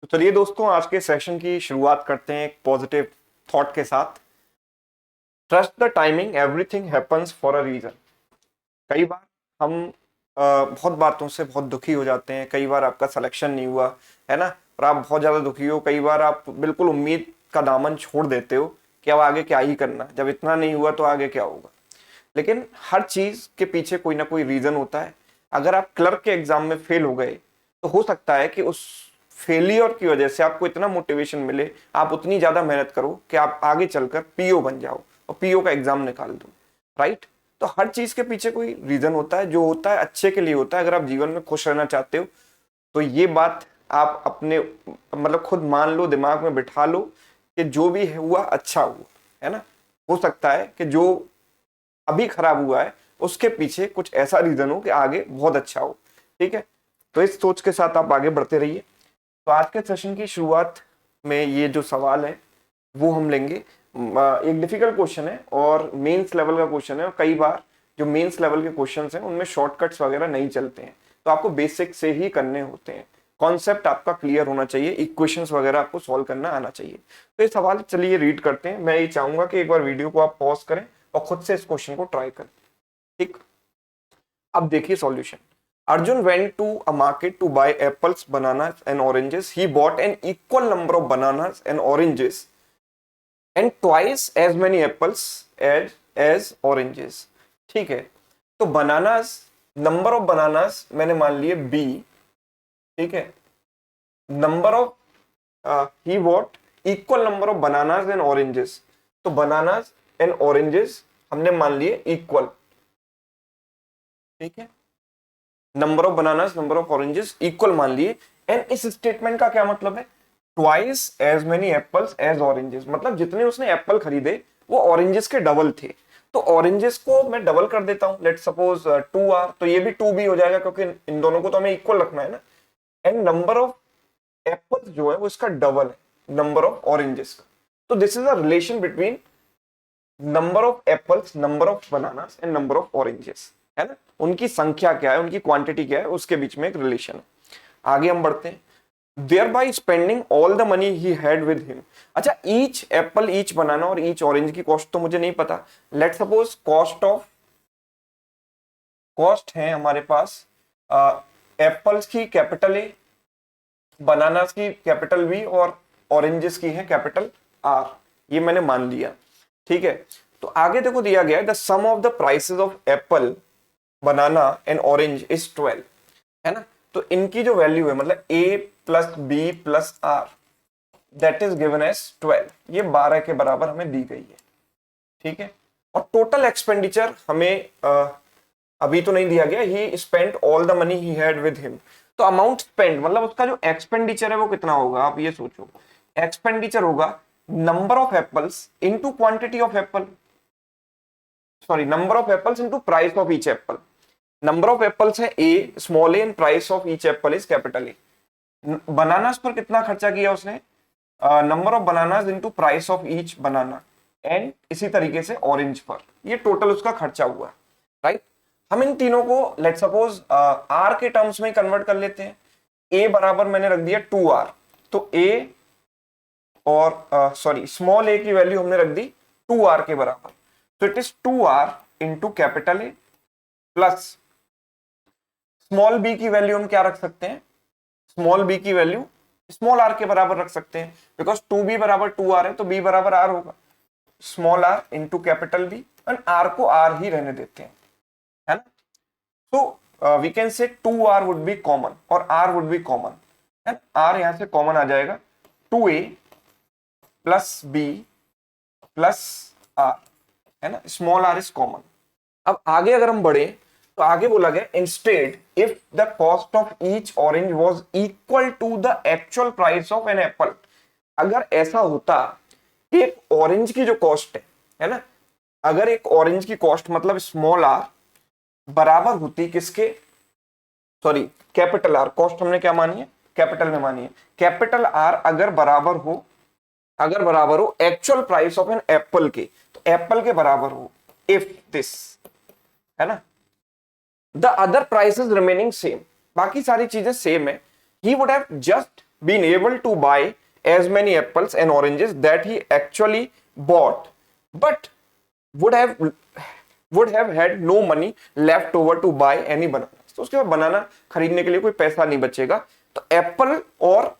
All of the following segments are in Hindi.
तो चलिए दोस्तों, आज के सेशन की शुरुआत करते हैं एक पॉजिटिव थॉट के साथ। Trust the timing, everything happens for a reason. कई बार हम बहुत बातों से बहुत दुखी हो जाते हैं। कई बार आपका सिलेक्शन नहीं हुआ है ना, और आप बहुत ज्यादा दुखी हो। कई बार आप बिल्कुल उम्मीद का दामन छोड़ देते हो कि अब आगे क्या ही करना, जब इतना नहीं हुआ तो आगे क्या होगा। लेकिन हर चीज के पीछे कोई ना कोई रीजन होता है। अगर आप क्लर्क के एग्जाम में फेल हो गए तो हो सकता है कि उस फेलियर की वजह से आपको इतना मोटिवेशन मिले, आप उतनी ज्यादा मेहनत करो कि आप आगे चलकर पीओ बन जाओ और पीओ का एग्जाम निकाल दो। राइट। तो हर चीज के पीछे कोई रीजन होता है, जो होता है अच्छे के लिए होता है। अगर आप जीवन में खुश रहना चाहते हो तो ये बात आप अपने मतलब खुद मान लो, दिमाग में बिठा लो कि जो भी हुआ अच्छा हुआ, है ना। हो सकता है कि जो अभी खराब हुआ है उसके पीछे कुछ ऐसा रीजन हो कि आगे बहुत अच्छा हो। ठीक है, तो इस सोच के साथ आप आगे बढ़ते रहिए। तो आज के सेशन की शुरुआत में ये जो सवाल है वो हम लेंगे। एक डिफिकल्ट क्वेश्चन है और मेंस लेवल का क्वेश्चन है, और कई बार जो मेंस लेवल के क्वेश्चंस हैं उनमें शॉर्टकट्स वगैरह नहीं चलते हैं, तो आपको बेसिक से ही करने होते हैं। कॉन्सेप्ट आपका क्लियर होना चाहिए, इक्वेशंस वगैरह आपको सॉल्व करना आना चाहिए। तो ये सवाल चलिए रीड करते हैं। मैं ये चाहूंगा कि एक बार वीडियो को आप पॉज करें और खुद से इस क्वेश्चन को ट्राई करें। ठीक, अब देखिए solution. Arjun went to a market to buy apples, bananas, and oranges. He bought an equal number of bananas and oranges and twice as many apples as oranges. ठीक है, तो बनानास, नंबर ऑफ बनानास मैंने मान लिए बी। ठीक है, number of he bought equal number of bananas and oranges. तो बनानास एंड ऑरेंजेस हमने मान लिए इक्वल। ठीक है, number of bananas number of oranges equal मान लिए। एंड इस स्टेटमेंट का क्या मतलब है? Twice as many apples as oranges, मतलब जितने उसने एप्पल खरीदे वो ऑरेंजेस के डबल थे। तो ऑरेंजेस को मैं डबल कर देता हूं, लेट सपोज 2R, तो ये भी 2B हो जाएगा क्योंकि इन दोनों को तो हमें इक्वल रखना है ना। एंड नंबर ऑफ एप्पल्स जो है वो इसका डबल है नंबर ऑफ ऑरेंजेस का। तो this is a relation between number of apples, number of bananas and number of oranges, है ना। उनकी संख्या क्या है, उनकी क्वांटिटी क्या है, उसके बीच में एक रिलेशन है। आगे हम बढ़ते हैं। thereby spending all the money he had with him। अच्छा, ईच एप्पल, ईच बनाना और ईच ऑरेंज की कॉस्ट तो मुझे नहीं पता। लेट सपोज कॉस्ट है हमारे पास एप्पल्स की कैपिटल ए, बनानास की कैपिटल बी और ऑरेंजेस की है कैपिटल आर। ये मैंने मान लिया। ठीक है, तो आगे देखो दिया गया है the sum of the prices of apple, banana and orange is 12, है ना। तो इनकी जो वैल्यू है मतलब a plus B plus R, that is given as 12। ये 12 के बराबर हमें दी गई है। ठीक है, और टोटल एक्सपेंडिचर हमें अभी तो नहीं दिया गया। ही spent all the money he had with him. तो अमाउंट स्पेंड मतलब उसका जो एक्सपेंडिचर है वो कितना होगा, आप ये सोचो। एक्सपेंडिचर होगा number of apples into quantity of apple, sorry number of apples into price of each apple. Number of apples है A, small A, and price of each apple is capital A. Bananas पर कितना खर्चा किया उसने? Number of bananas into price of each banana, and इसी तरीके से ऑरेंज पर ये टोटल उसका खर्चा हुआ। राइट। हम इन तीनों को लेट सपोज आर के टर्म्स में कन्वर्ट कर लेते हैं। ए बराबर मैंने रख दिया 2R, तो ए और सॉरी स्मॉल ए की वैल्यू हमने रख दी 2R के बराबर। तो it is 2R into capital A plus small B की वैल्यू हम क्या रख सकते हैं? स्मॉल बी की वैल्यू स्मॉल आर के बराबर रख सकते हैं, बिकॉज 2B बराबर 2R है तो B बराबर R होगा। Small R into capital B, and R को आर ही रहने देते हैं, है ना। तो we can say 2R would be common और R वुड बी कॉमन, है। R यहां से कॉमन आ जाएगा, 2A plus B plus R, है ना। Small R is common. अब आगे अगर हम बढ़े तो आगे बोला गया instead if the cost of each orange was equal to the actual price of an apple. अगर ऐसा होता कि एक ऑरेंज की जो कॉस्ट है ना, अगर एक ऑरेंज की कॉस्ट मतलब स्मॉल आर बराबर होती किसके? Sorry capital R. कॉस्ट हमने क्या मानी है? कैपिटल में मानी है। कैपिटल आर अगर बराबर हो, अगर बराबर हो actual price of an apple के, तो एप्पल के बराबर हो इफ दिस, है ना। The other prices remaining same, बाकी सारी चीजें सेम है। He would have just been able to buy as many apples and oranges that he actually bought, but would have had no money left over to buy any bananas. तो उसके बाद बनाना खरीदने के लिए कोई पैसा नहीं बचेगा, तो एप्पल और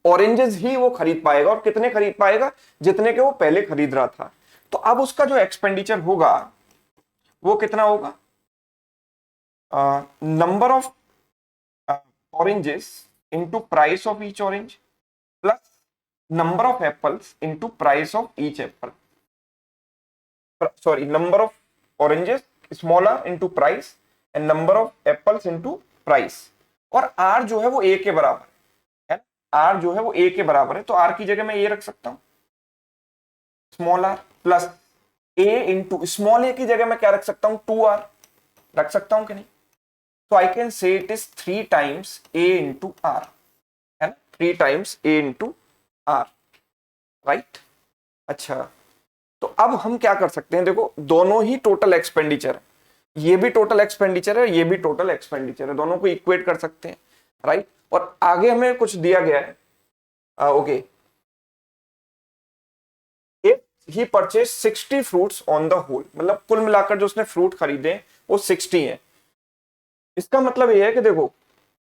ऑरेंजेस ही वो खरीद पाएगा, और कितने खरीद पाएगा? जितने के वो पहले खरीद रहा था। तो अब उसका जो एक्सपेंडिचर होगा वो कितना होगा? Number of oranges into price of each orange plus number of apples into price of each Apple, sorry, number of oranges smaller into price and number of apples into price. और आर जो है वो ए के बराबर है, आर जो है वो ए के बराबर है, तो आर की जगह मैं ये रख सकता हूं small R plus A into small A की जगह मैं क्या रख सकता हूं? 2r रख सकता हूं कि नहीं? तो I can say it is 3 times A into R, है ना, 3 times A into R, right. अच्छा, तो अब हम क्या कर सकते हैं? देखो दोनों ही टोटल एक्सपेंडिचर है, ये भी टोटल एक्सपेंडिचर है, ये भी टोटल एक्सपेंडिचर है, दोनों को इक्वेट कर सकते हैं, राइट। और आगे हमें कुछ दिया गया है, okay, he purchase 60 fruits on the whole, मतलब कुल मिलाकर जो उसने फ्रूट खरीदे वो 60 है। इसका मतलब ये है कि देखो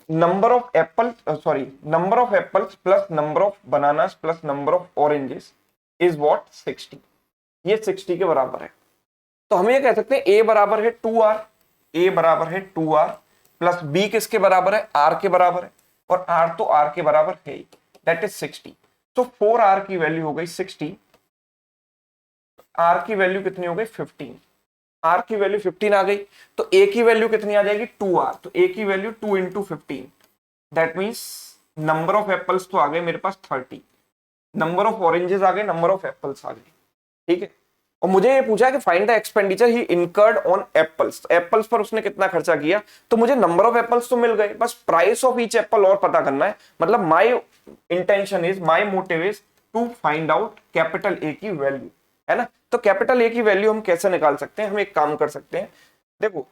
number of apple, sorry, number of apples plus number of bananas plus number of oranges is what? 60। ये 60 के बराबर है। तो हम ये कह सकते हैं ए बराबर है 2r, ए बराबर है 2r प्लस बी किसके बराबर है? r के बराबर है, और r तो r के बराबर है ही, दैट इज 60। तो 4r की वैल्यू हो गई 60, r की वैल्यू कितनी हो गई? 15। r की वैल्यू 15 आ गई, तो a की वैल्यू कितनी आ जाएगी? 2r, तो a की value 2 into 15, that means number of apples तो आ गए मेरे पास 30, नंबर ऑफ ऑरेंजेस आ गए, नंबर ऑफ एप्पल्स आ गए, ठीक है। और मुझे ये पूछा कि find the expenditure he incurred on apples, apples पर उसने कितना खर्चा किया, तो मुझे नंबर ऑफ एप्पल्स तो मिल गए, बस प्राइस ऑफ ईच एप्पल और पता करना है। मतलब my intention is, my motive is to find out capital A की वैल्यू, है ना। तो कैपिटल ए की वैल्यू हम कैसे निकाल सकते हैं? हम एक काम कर सकते हैं, देखो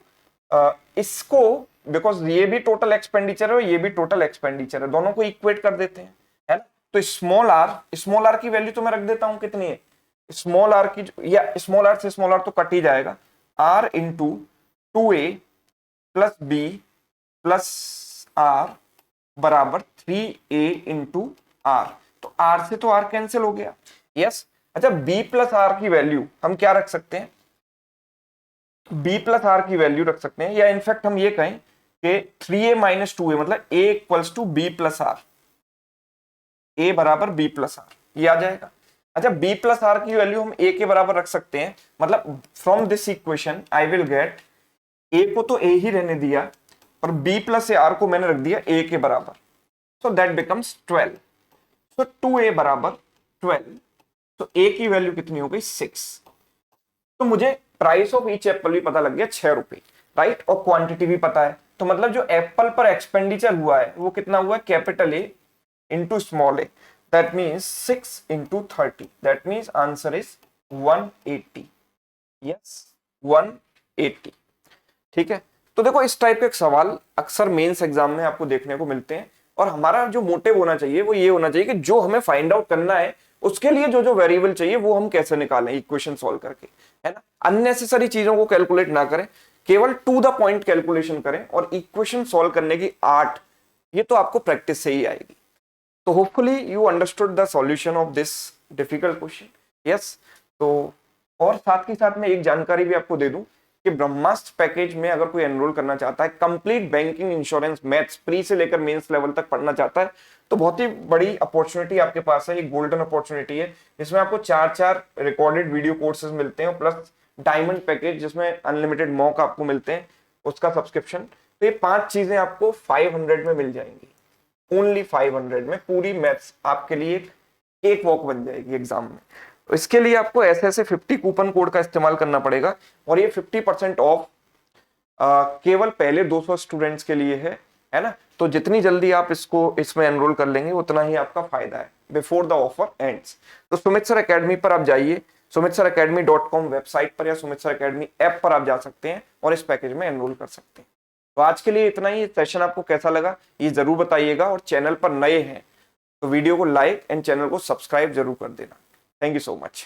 इसको, बिकॉज ये भी टोटल एक्सपेंडिचर है और ये भी टोटल एक्सपेंडिचर है, दोनों को इक्वेट कर देते हैं, है ना। तो स्मॉल आर की वैल्यू तो मैं रख देता हूं, कितनी है? स्मॉल आर की, या स्मॉल आर से स्मॉल आर तो कट ही जाएगा, R into 2a plus B plus R बराबर 3a इंटू आर। तो आर से तो आर कैंसिल हो गया, यस। अच्छा, b प्लस आर की वैल्यू हम क्या रख सकते हैं? b प्लस आर की वैल्यू रख सकते हैं, या इनफैक्ट हम ये कहें कि 3a माइनस 2a, मतलब a equals to b plus R, a बराबर b प्लस आर, ये आ जाएगा। अच्छा, b प्लस आर की वैल्यू हम a के बराबर रख सकते हैं, मतलब from this equation I will get, a को तो a ही रहने दिया और b प्लस आर को मैंने रख दिया a के बराबर, so that becomes 12। So 2a बराबर 12, तो a की वैल्यू कितनी हो गई? 6। तो मुझे प्राइस ऑफ ईच एप्पल भी पता लग गया 6 रुपए, राइट, और क्वांटिटी भी पता है। तो मतलब जो एप्पल पर एक्सपेंडिचर हुआ है वो कितना हुआ? Capital A into small A, that means 6 into 30, that means answer is 180, yes 180, ठीक है। तो देखो इस टाइप के एक सवाल अक्सर मेंस एग्जाम में आपको देखने को मिलते हैं, और हमारा जो मोटिव होना चाहिए वो ये होना चाहिए कि जो हमें फाइंड आउट करना है उसके लिए जो जो वेरिएबल चाहिए वो हम कैसे निकालें इक्वेशन सॉल्व करके, है ना। अननेसेसरी चीजों को कैलकुलेट ना करें, केवल टू द पॉइंट कैलकुलेशन करें, और इक्वेशन सॉल्व करने की आर्ट ये तो आपको प्रैक्टिस से ही आएगी। तो hopefully you understood the solution of this difficult question, yes. तो और साथ ही साथ में एक जानकारी भी आपको दे दूं कि ब्रह्मास्त्र पैकेज में अगर कोई एनरोल करना चाहता है, complete banking, insurance, maths pre से लेकर मेंस लेवल तक पढ़ना चाहता है, तो बहुत ही बड़ी अपॉर्चुनिटी आपके पास है, एक गोल्डन अपॉर्चुनिटी है, जिसमें आपको 4 रिकॉर्डेड वीडियो कोर्सेज मिलते हैं, प्लस डायमंड पैकेज जिसमें अनलिमिटेड मॉक आपको मिलते हैं, उसका सब्सक्रिप्शन। तो ये 5 चीजें आपको 500 में मिल जाएंगी, ओनली 500 में पूरी मैथ्स आपके लिए एक वॉक बन जाएगी एग्जाम में। तो इसके लिए आपको ऐसे 50 कूपन कोड का इस्तेमाल करना पड़ेगा, और ये 50% ऑफ केवल पहले 200 स्टूडेंट्स के लिए है ना। तो जितनी जल्दी आप इसमें एनरोल कर लेंगे उतना ही आपका फायदा है बिफोर द ऑफर एंड्स। तो सुमित सर एकेडमी पर आप जाइए, sumitsarakademy.com वेबसाइट पर या सुमित सर एकेडमी ऐप पर आप जा सकते हैं और इस पैकेज में एनरोल कर सकते हैं। तो आज के लिए इतना ही। सेशन आपको कैसा लगा ये जरूर बताइएगा, और चैनल पर नए हैं तो वीडियो को लाइक एंड चैनल को सब्सक्राइब जरूर कर देना। Thank you so much.